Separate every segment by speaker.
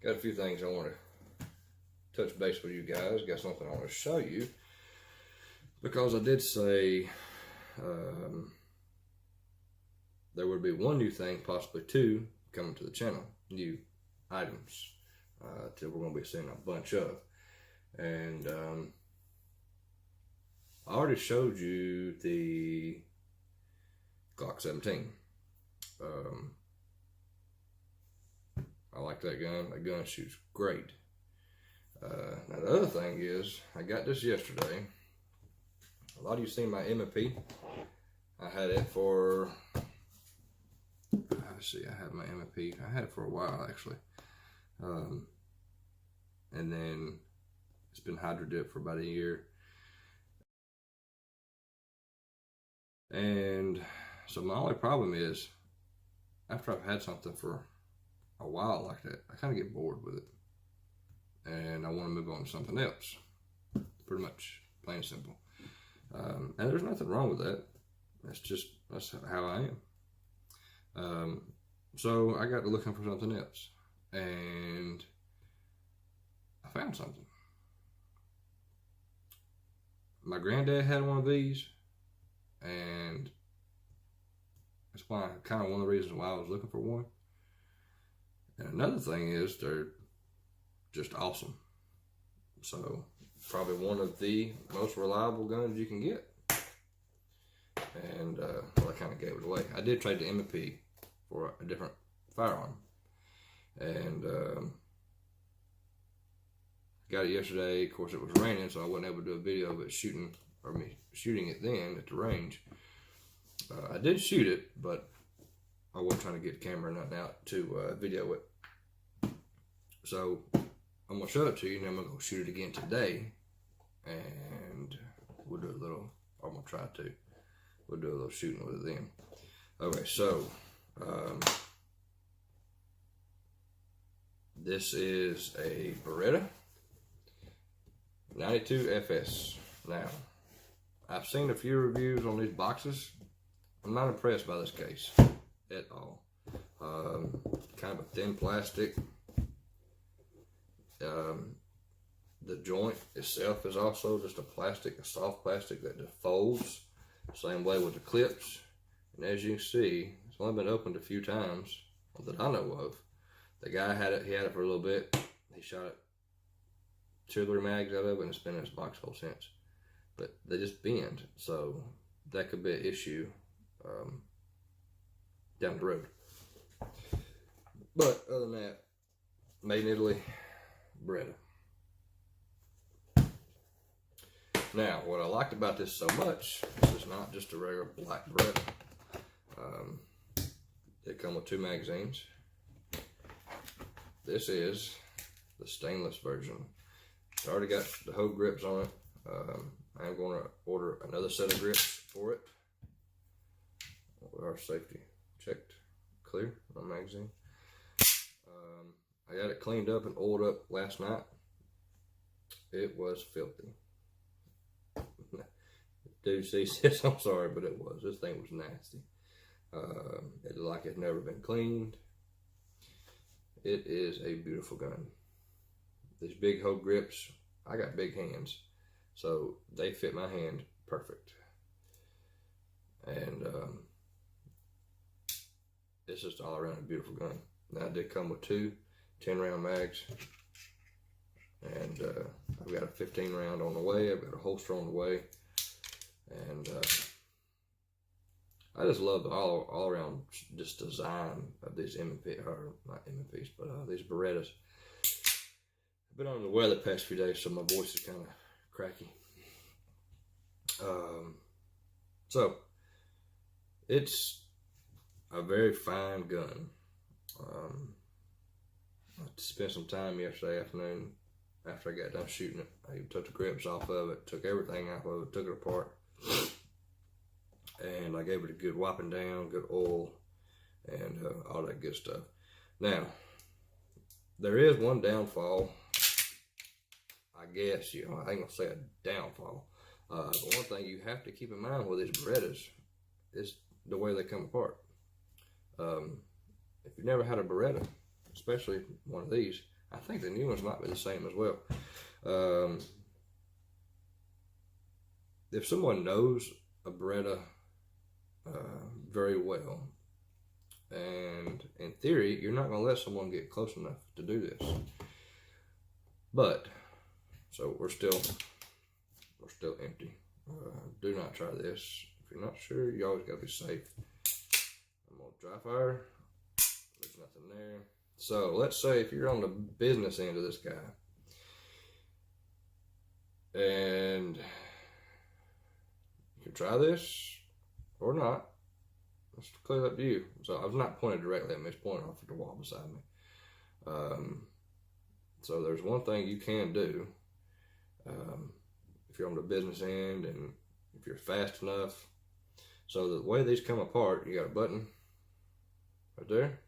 Speaker 1: got a few things I want to touch base with you guys. Got something I want to show you, because I did say there would be one new thing, possibly two, coming to the channel. New items that we're going to be seeing a bunch of. And I already showed you the Glock 17. I like that gun. That gun shoots great. Now the other thing is, I got this yesterday. A lot of you seen my M&P. I had it for, let's see, I had my M&P. I had it for a while actually. And then it's been hydro dipped for about a year. And so my only problem is, after I've had something for a while like that, I kind of get bored with it. And I want to move on to something else. Pretty much, plain and simple. And there's nothing wrong with that. That's how I am. So I got to looking for something else. And I found something. My granddad had one of these. And that's why, kind of one of the reasons why I was looking for one. And another thing is, they're just awesome. So probably one of the most reliable guns you can get. And well, I kind of gave it away. I did trade the M&P for a different firearm. And got it yesterday. Of course, it was raining, so I wasn't able to do a video of it shooting it then at the range. I did shoot it, but I wasn't trying to get the camera or nothing out to video it. So I'm gonna show it to you, and then I'm gonna go shoot it again today, and we'll do a little. I'm gonna try to. We'll do a little shooting with it then. Okay, so this is a Beretta 92 FS. Now, I've seen a few reviews on these boxes. I'm not impressed by this case at all. Kind of a thin plastic. The joint itself is also just a soft plastic that just folds. Same way with the clips. And as you can see, it's only been opened a few times that I know of. The guy had it, he had it for a little bit. He shot 2 or 3 mags out of it, and it's been in his box hole since. But they just bend, so that could be an issue down the road. But other than that, made in Italy, Beretta. Now, what I liked about this so much, this is not just a regular black Beretta. They come with 2 magazines. This is the stainless version. It's already got the whole grips on it. I'm going to order another set of grips for it. Our safety checked, clear on the magazine. I got it cleaned up and oiled up last night. It was filthy. Dude, see, says I'm sorry, but it was. This thing was nasty. It looked like it's never been cleaned. It is a beautiful gun. These big hoe grips, I got big hands, so they fit my hand perfect. And it's just all around a beautiful gun. Now, it did come with 2 10-round mags, and I've got a 15 round on the way. I've got a holster on the way, and I just love the all around just design of these M&P, or not M&Ps, but these Berettas. I've been on the weather the past few days, so my voice is kind of cracky. So it's a very fine gun. I spent some time yesterday afternoon after I got done shooting it. I took the grips off of it, took everything off of it, took it apart, and I gave it a good wiping down, good oil, and all that good stuff. Now, there is one downfall, I guess. I ain't gonna say a downfall. But one thing you have to keep in mind with these Berettas is the way they come apart. If you've never had a Beretta, especially one of these, I think the new ones might be the same as well. If someone knows a Beretta very well, and in theory, you're not going to let someone get close enough to do this. But, so we're still empty. Do not try this. If you're not sure, you always got to be safe. I'm going to dry fire. There's nothing there. So let's say if you're on the business end of this guy, and you can try this or not. It's clearly up to you. So I was not pointed directly at me, it's pointed off at the wall beside me. So there's one thing you can do. If you're on the business end and if you're fast enough. So the way these come apart, you got a button right there.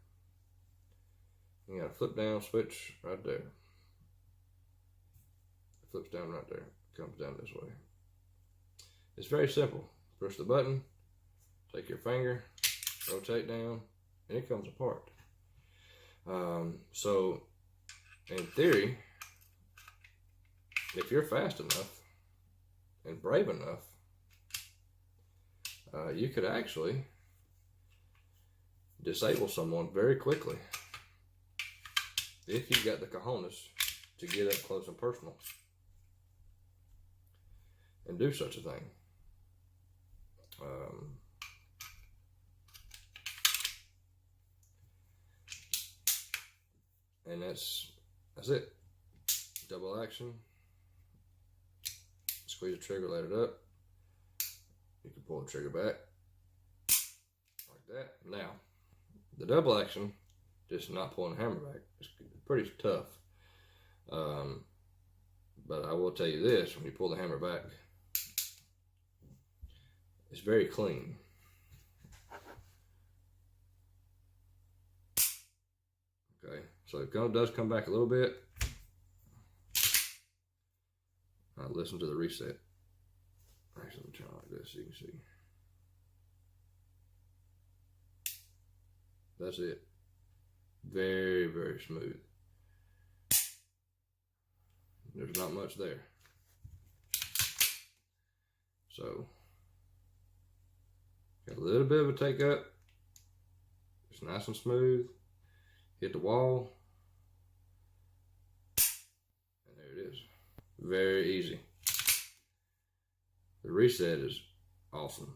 Speaker 1: You got a flip down switch right there. It flips down right there. Comes down this way. It's very simple. Push the button, take your finger, rotate down, and it comes apart. So in theory, if you're fast enough and brave enough, you could actually disable someone very quickly if you've got the cojones to get up close and personal and do such a thing. And that's it. Double action. Squeeze the trigger, let it up. You can pull the trigger back like that. Now, the double action, just not pulling the hammer back, it's pretty tough. But I will tell you this: when you pull the hammer back, it's very clean. Okay, so it does come back a little bit. Now listen to the reset. Actually, let me try like this so you can see. That's it. Very, very smooth. There's not much there. So, got a little bit of a take up. It's nice and smooth. Hit the wall. And there it is. Very easy. The reset is awesome.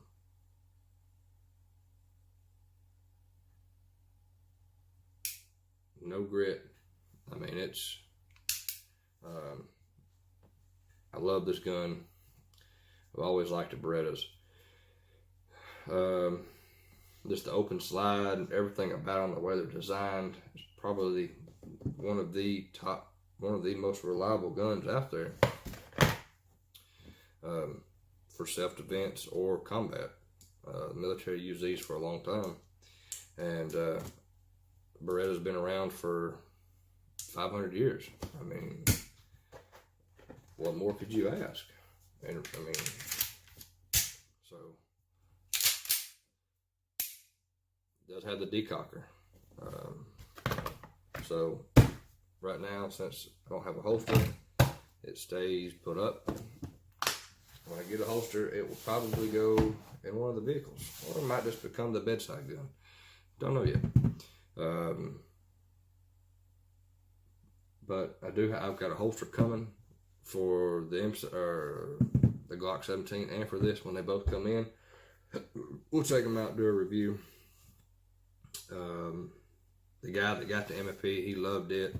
Speaker 1: No grit. I mean, it's, I love this gun. I've always liked the Berettas. Just the open slide and everything about them, the way they're designed, is probably one of the most reliable guns out there for self-defense or combat. The military used these for a long time, and Beretta's been around for 500 years. I mean, what more could you ask? And I mean, so it does have the decocker. So right now, since I don't have a holster, it stays put up. When I get a holster, it will probably go in one of the vehicles, or it might just become the bedside gun. Don't know yet. But I've got a holster coming for the Glock 17 and for this when they both come in. We'll check them out, do a review. The guy that got the MFP, he loved it.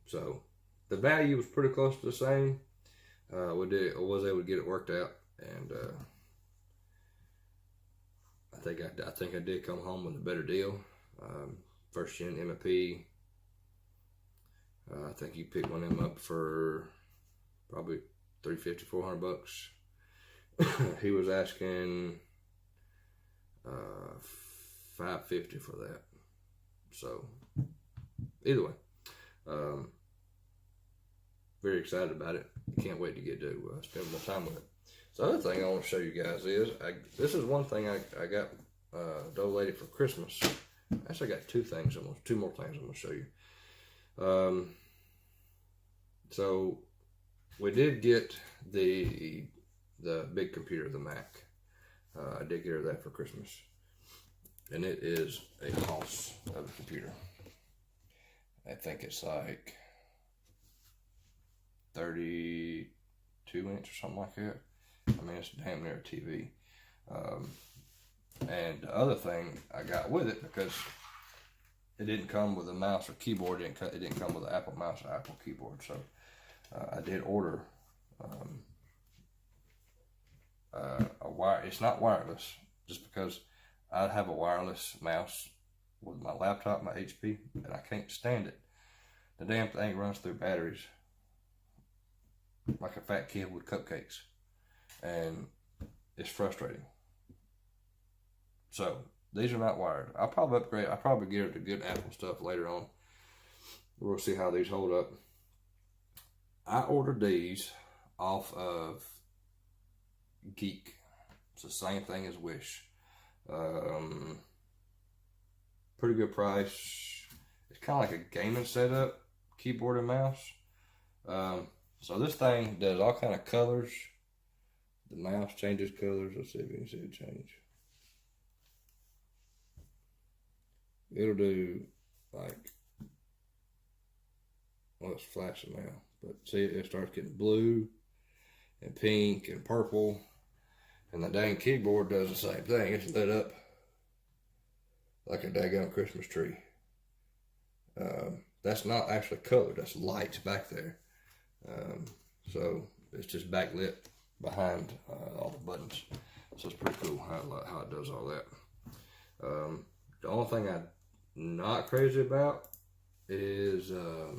Speaker 1: So the value was pretty close to the same. I was able to get it worked out, and I think I did come home with a better deal. First gen MFP. I think you picked one of them up for probably $350, $400. He was asking $550 for that. So either way, very excited about it. Can't wait to get to spend more time with it. So the other thing I want to show you guys is this is one thing I got the old lady for Christmas. Actually, I got two more things I'm gonna show you. So we did get the big computer, the Mac. I did get her that for Christmas, and it is a house of a computer. I think it's like 32-inch or something like that. I mean, it's damn near a TV. And the other thing I got with it, because it didn't come with a mouse or keyboard, it didn't come with an Apple mouse or Apple keyboard, so I did order a wire. It's not wireless, just because I have a wireless mouse with my laptop, my HP, and I can't stand it. The damn thing runs through batteries like a fat kid with cupcakes, and it's frustrating. So these are not wired. I'll probably upgrade. I'll probably get it to good Apple stuff later on. We'll see how these hold up. I ordered these off of Geek. It's the same thing as Wish. Pretty good price. It's kind of like a gaming setup, keyboard and mouse. So this thing does all kind of colors. The mouse changes colors. Let's see if you can see it change. It'll do like, well, it's flashing now, but see, it starts getting blue and pink and purple, and the dang keyboard does the same thing. It's lit up like a daggone Christmas tree. That's not actually colored, that's lights back there. So it's just backlit behind all the buttons. So it's pretty cool how it does all that. The only thing I'm not crazy about is go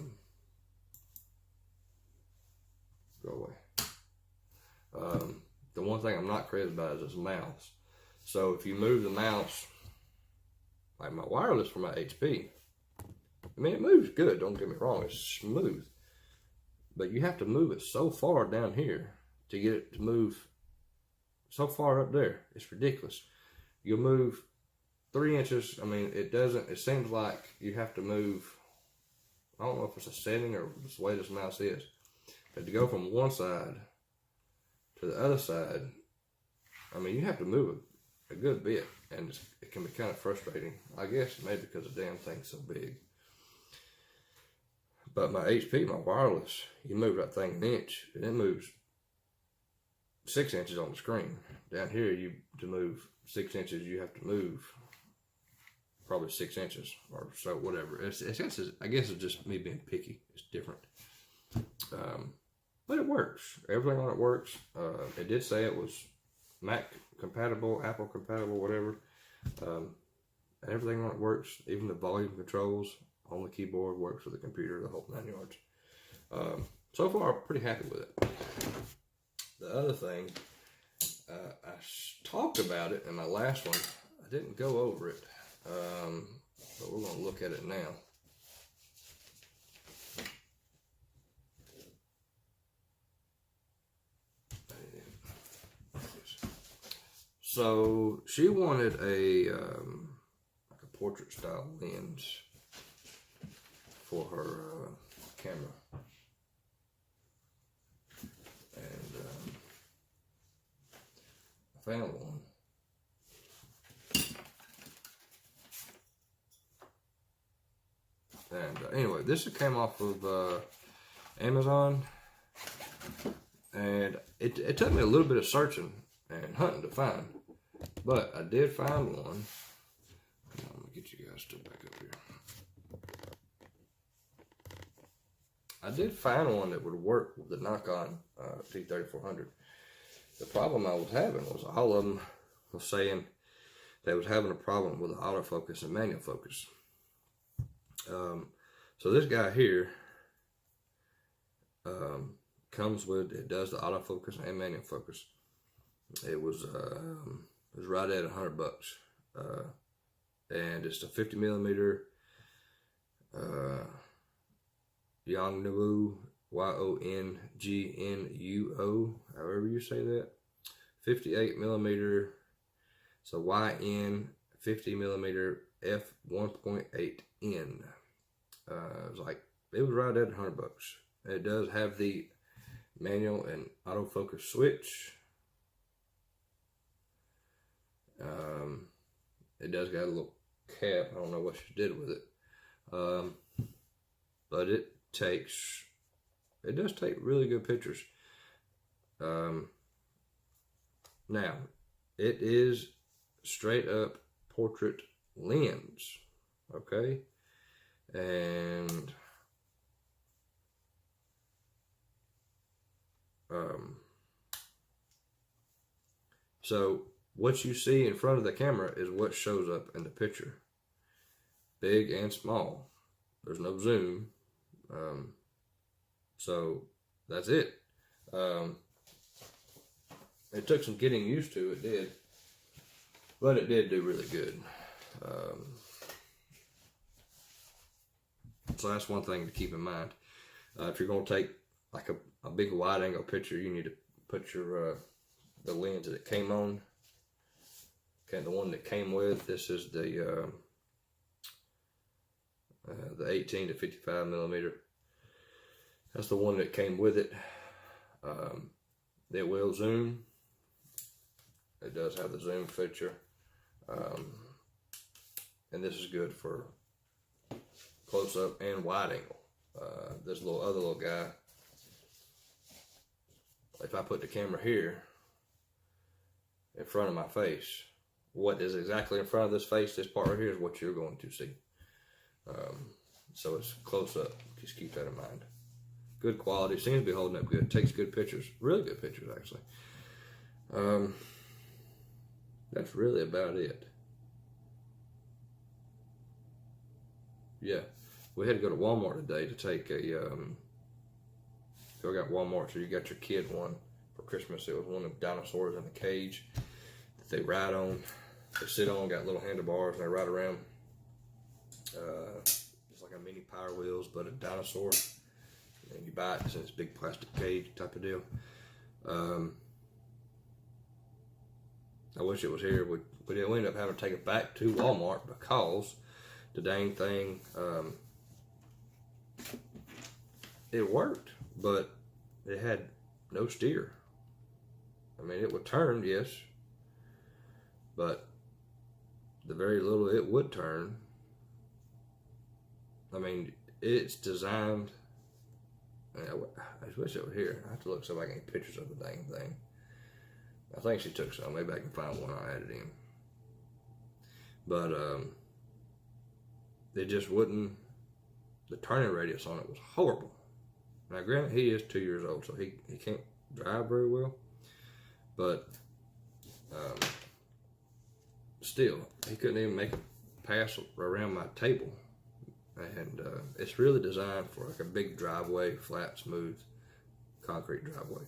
Speaker 1: away. The one thing I'm not crazy about is this mouse. So if you move the mouse, like my wireless for my HP, I mean, it moves good, don't get me wrong, it's smooth. But you have to move it so far down here to get it to move so far up there. It's ridiculous. You'll move 3 inches. I mean, it seems like you have to move, I don't know if it's a setting or the way this mouse is, but to go from one side to the other side, I mean, you have to move a good bit, and it can be kind of frustrating. I guess maybe because the damn thing's so big. But my HP, my wireless, you move that thing an inch, and it moves 6 inches on the screen. Down here, to move 6 inches, you have to move probably 6 inches or so, whatever. I guess it's just me being picky. It's different. But it works. Everything on it works. It did say it was Mac compatible, Apple compatible, whatever. And everything on it works. Even the volume controls on the keyboard works with the computer, the whole 9 yards. So far, I'm pretty happy with it. The other thing, I talked about it in my last one. I didn't go over it, but we're going to look at it now. So she wanted like a portrait style lens for her camera, and I found one. And anyway, this came off of Amazon, and it took me a little bit of searching and hunting to find, but I did find one. Let me get you guys to back up here. I did find one that would work with the Nikon T3400. The problem I was having was all of them was saying they was having a problem with the autofocus and manual focus. So this guy here comes with, it does the autofocus and manual focus. It was right at $100, and it's a 50 millimeter Yongnuo, YONGNUO, however you say that, 58 millimeter. So YN 50 millimeter f1.8N. It was right at $100. It does have the manual and autofocus switch. It does got a little cap. I don't know what she did with it. But it does take really good pictures. Now, it is straight up portrait lens, okay? And so what you see in front of the camera is what shows up in the picture, big and small. There's no zoom, so that's it. It took some getting used to, it did, but it did do really good. So that's one thing to keep in mind. If you're going to take like a big wide angle picture, you need to put your the lens that it came on. Okay, the one that came with, this is the 18 to 55 millimeter. That's the one that came with it. It will zoom. It does have the zoom feature. And this is good for close up and wide angle. This other little guy, if I put the camera here in front of my face, what is exactly in front of this face, this part right here, is what you're going to see. So it's close up. Just keep that in mind. Good quality. Seems to be holding up good. Takes good pictures. Really good pictures, actually. That's really about it. Yeah. We had to go to Walmart today to take a, so I got Walmart, so you got your kid one for Christmas. It was one of dinosaurs in a cage that they ride on. They sit on, got little handlebars, and they ride around. It's like a mini Power Wheels, but a dinosaur. And you buy it, it's in this big plastic cage type of deal. I wish it was here. We ended up having to take it back to Walmart because the dang thing, it worked, but it had no steer. I mean, it would turn, yes, but the very little it would turn, I mean, it's designed, I just wish it were here. I have to look so I can get pictures of the dang thing. I think she took some. Maybe I can find one I added in. But it just wouldn't, the turning radius on it was horrible. Now granted, he is 2 years old, so he can't drive very well. But still, he couldn't even make a pass around my table. And it's really designed for like a big driveway, flat, smooth, concrete driveway.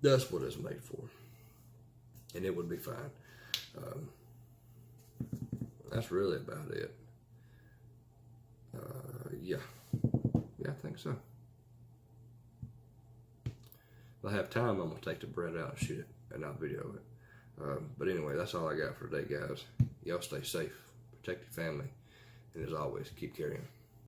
Speaker 1: That's what it's made for. And it would be fine. That's really about it. Yeah, I think so. If I have time, I'm going to take the bread out and shoot it, and I'll video it. But anyway, that's all I got for today, guys. Y'all stay safe, protect your family, and as always, keep carrying.